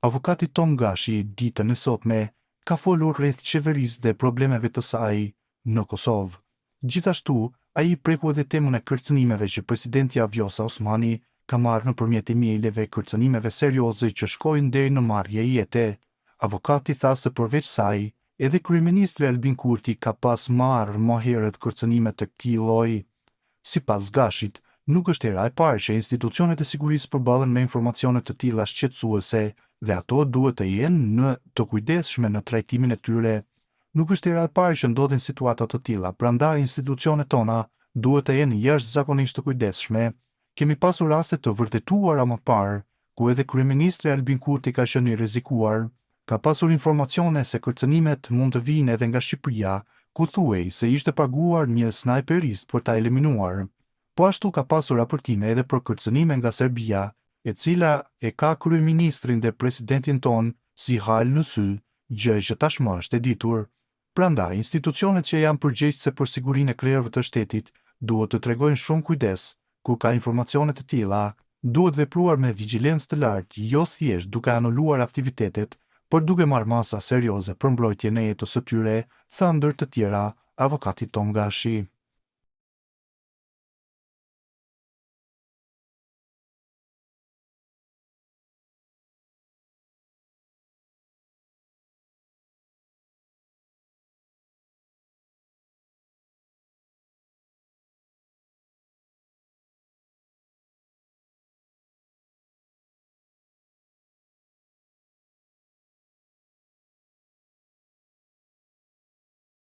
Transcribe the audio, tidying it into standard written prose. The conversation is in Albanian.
Avokati Tom Gashi ditën e sotme ka folur rreth qeverisë dhe problemeve të saj në Kosovë. Gjithashtu, ai preku edhe temën e kërcënimeve që presidenti Vjosa Osmani ka marrë nëpërmjet emaileve, kërcënimeve serioze që shkojnë deri në marrje jete. Avokati tha se përveç saj, edhe kryeministri Albin Kurti ka pas marrë më herët kërcënime të këtij lloji. Sipas Gashit, nuk është hera e parë që institucionet e sigurisë përballen me informacione të tilla shqetësuese dhe ato duhet të jenë në të kujdesshme në trajtimin e tyre. Nuk është hera e parë që ndodhin situata të tilla, prandaj institucionet tona duhet të jenë jashtëzakonisht të kujdesshme. Kemi pasur raste të vërtetuara më parë, ku edhe kryeministri Albin Kurti ka qenë i rrezikuar. Ka pasur informacione se kërcënimet mund të vinë edhe nga Shqipëria, ku thuhej se ishte paguar një snajperist për ta eliminuar. Po ashtu ka pasur raportime edhe për kërcënime nga Serbia, e cila e ka kryeministrin dhe presidentin ton si hal në sy, gjë që tashmë është e ditur. Prandaj, institucionet që janë përgjegjëse për sigurinë e krerëve të shtetit duhet të tregojnë shumë kujdes kur ka informacione të tilla. Duhet vepruar me vigjilencë të lartë, jo thjesht duke anuluar aktivitetet, por duke marrë masa serioze për mbrojtjen e jetës së tyre, tha ndër të tjera avokati Tom Gashi.